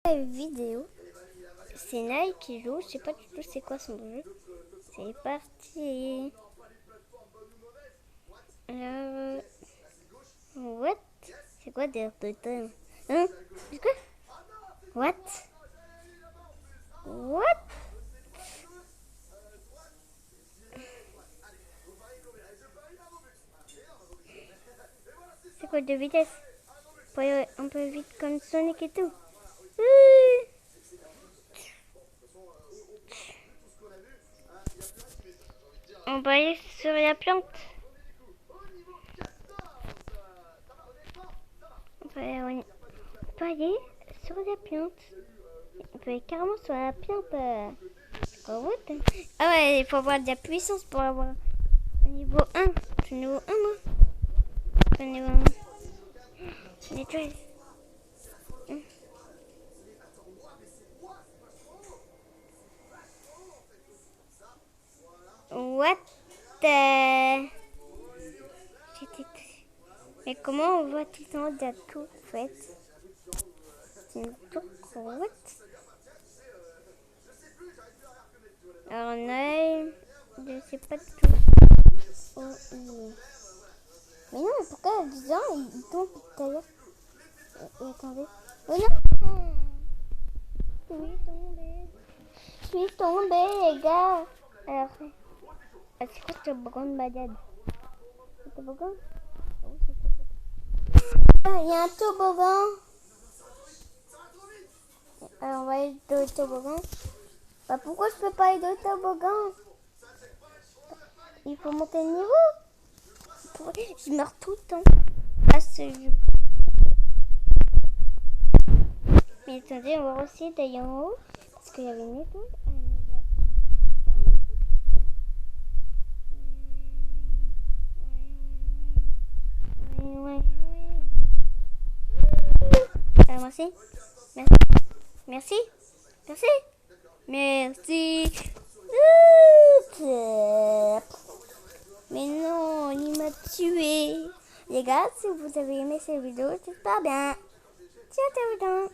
Vidéo, c'est Naï qui joue, je sais pas du tout c'est quoi son jeu. C'est parti. Alors, what? C'est quoi des totems? Hein? C'est quoi? What? What? C'est quoi de vitesse? Pour aller un peu vite comme Sonic et tout. On va aller sur la plante. On peut aller sur la plante. On peut aller carrément sur la plante. Ah ouais, il faut avoir de la puissance pour avoir un niveau 1. C'est niveau 1, moi. C'est niveau 1. Nettoie. What the... Mais comment on voit tout le temps de la tour, en fait? C'est une tour what? Alors, Noël, je sais pas du tout. Oh, mais non, pourquoi les gens ils tombent tout à l'heure? Attendez. Oh non! Je suis tombée, les gars. Alors, c'est quoi ce toboggan de balade? C'est toboggan? Oh, c'est toboggan. Il y a un toboggan. Alors, on va aller dans le toboggan. Bah, pourquoi je peux pas aller dans le toboggan? Il faut monter le niveau. Je meurs tout le temps à ce jeu. Mais attendez, on va aussi d'aller en haut. Parce qu'il y avait une étoile. Merci. Merci. Merci. Merci. Mais non, il m'a tué. Les gars, si vous avez aimé cette vidéo, c'est pas bien. Ciao, ciao, ciao.